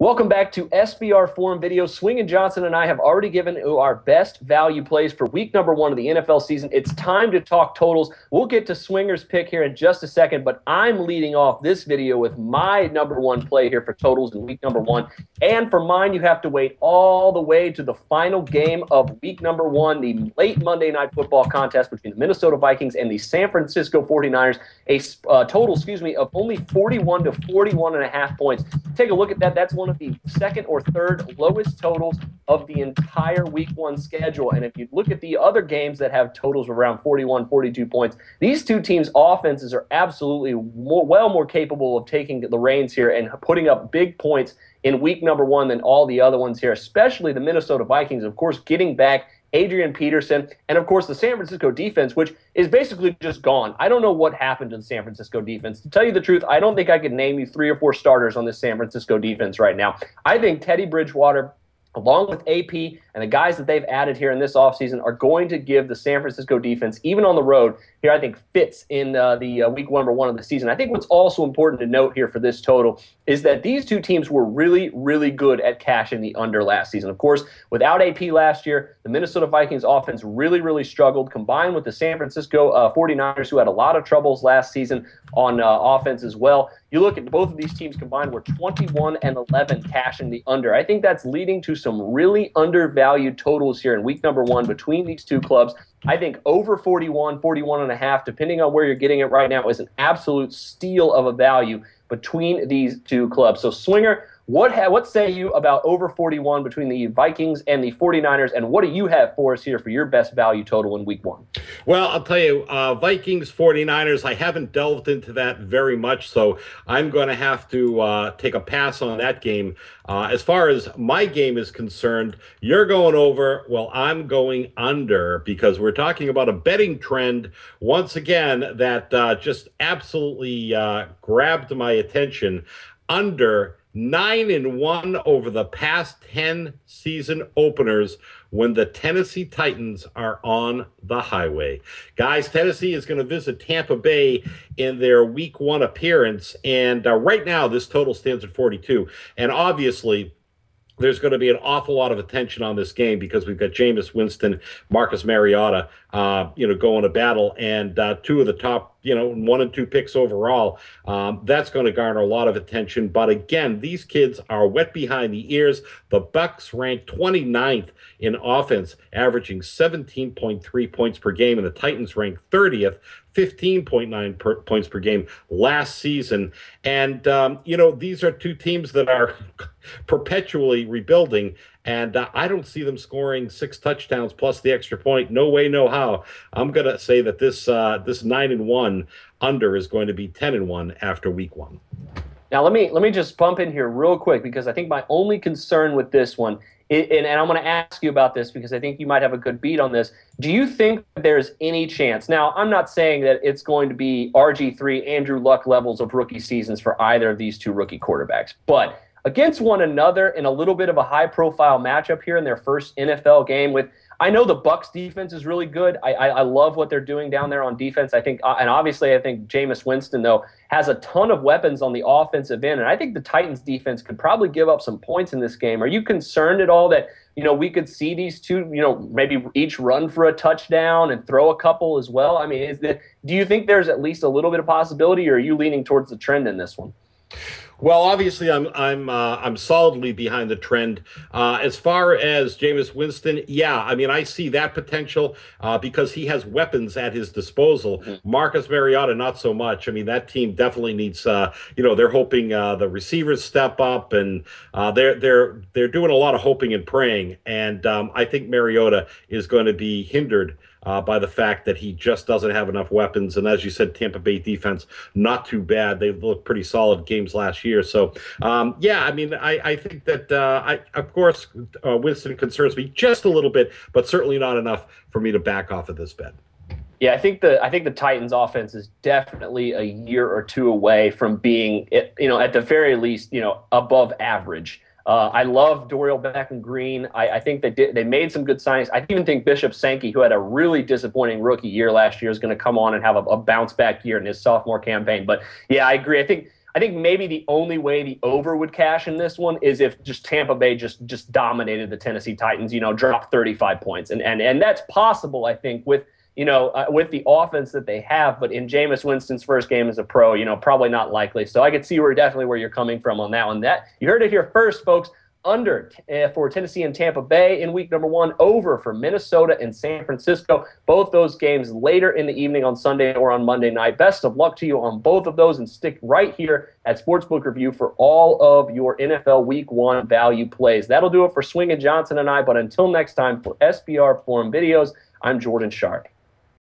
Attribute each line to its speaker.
Speaker 1: Welcome back to SBR Forum Video. Swingin Johnson and I have already given our best value plays for week number 1 of the NFL season. It's time to talk totals. We'll get to Swinger's pick here in just a second, but I'm leading off this video with my number 1 play here for totals in week number 1. And for mine, you have to wait all the way to the final game of week number 1, the late Monday Night Football contest between the Minnesota Vikings and the San Francisco 49ers, a total, of only 41 to 41.5 points. Take a look at that. That's one of the second or third lowest totals of the entire week 1 schedule. And if you look at the other games that have totals around 41, 42 points, these two teams' offenses are absolutely well more capable of taking the reins here and putting up big points in week number 1 than all the other ones here, especially the Minnesota Vikings, of course, getting back Adrian Peterson, and of course the San Francisco defense, which is basically just gone. I don't know what happened to the San Francisco defense. To tell you the truth, I don't think I could name you 3 or 4 starters on this San Francisco defense right now. I think Teddy Bridgewater, along with AP and the guys that they've added here in this offseason, are going to give the San Francisco defense, even on the road, here I think fits in the week number 1 of the season. I think what's also important to note here for this total is that these two teams were really, really good at cashing the under last season. Of course, without AP last year, the Minnesota Vikings offense really, really struggled, combined with the San Francisco 49ers, who had a lot of troubles last season on offense as well. You look at both of these teams combined were 21-11 cashing the under. I think that's leading to some really undervalued totals here in week number 1 between these two clubs. I think over 41, 41.5, depending on where you're getting it right now, is an absolute steal of a value between these two clubs. So, Swinger, what say you about over 41 between the Vikings and the 49ers, and what do you have for us here for your best value total in week 1?
Speaker 2: Well, I'll tell you, Vikings, 49ers, I haven't delved into that very much, so I'm going to have to take a pass on that game. As far as my game is concerned, you're going over, well, I'm going under, because we're talking about a betting trend, once again, that just absolutely grabbed my attention. Under 9-1 over the past 10 season openers when the Tennessee Titans are on the highway. Guys, Tennessee is going to visit Tampa Bay in their week 1 appearance, and right now this total stands at 42. And obviously, there's going to be an awful lot of attention on this game because we've got Jameis Winston, Marcus Mariota, going to battle, and 2 of the top, 1 and 2 picks overall. That's going to garner a lot of attention. But again, these kids are wet behind the ears. The Bucs ranked 29th in offense, averaging 17.3 points per game, and the Titans ranked 30th, 15.9 points per game last season. And, these are two teams that are perpetually rebuilding, and I don't see them scoring 6 touchdowns plus the extra point. No way, no how. I'm going to say that this 9-1 under is going to be 10-1 after week 1.
Speaker 1: Now, let me just bump in here real quick, because I think my only concern with this one, and I'm going to ask you about this because I think you might have a good beat on this. Do you think there's any chance? Now, I'm not saying that it's going to be RG3, Andrew Luck levels of rookie seasons for either of these two rookie quarterbacks, but against one another in a little bit of a high-profile matchup here in their first NFL game with, I know the Bucs defense is really good. I love what they're doing down there on defense. I think, and obviously I think Jameis Winston, though, has a ton of weapons on the offensive end, and I think the Titans defense could probably give up some points in this game. Are you concerned at all that, we could see these two, maybe each run for a touchdown and throw a couple as well? I mean, do you think there's at least a little bit of possibility, or are you leaning towards the trend in this one?
Speaker 2: Well, obviously, I'm solidly behind the trend. As far as Jameis Winston, yeah, I mean, I see that potential because he has weapons at his disposal. Marcus Mariota, not so much. I mean, that team definitely needs, they're hoping the receivers step up, and they're doing a lot of hoping and praying. And I think Mariota is going to be hindered by the fact that he just doesn't have enough weapons. And as you said, Tampa Bay defense, not too bad. They've looked pretty solid games last year. So, I mean, I think that, of course, Winston concerns me just a little bit, but certainly not enough for me to back off of this bet.
Speaker 1: Yeah, I think the Titans offense is definitely a year or two away from being, at the very least, above average. I love Dorial Beckham-Green. I think they made some good signings. I even think Bishop Sankey, who had a really disappointing rookie year last year, is going to come on and have a bounce-back year in his sophomore campaign. But, yeah, I agree. I think I think maybe the only way the over would cash in this one is if just Tampa Bay just dominated the Tennessee Titans, dropped 35 points. And that's possible, I think, with with the offense that they have, but in Jameis Winston's first game as a pro, probably not likely. So I could see definitely where you're coming from on that one. That you heard it here first, folks. Under for Tennessee and Tampa Bay in week number 1, over for Minnesota and San Francisco. Both those games later in the evening on Sunday or on Monday night. Best of luck to you on both of those, and stick right here at Sportsbook Review for all of your NFL Week 1 value plays. That'll do it for Swingin Johnson and I, but until next time, for SBR Forum Videos, I'm Jordan Sharp.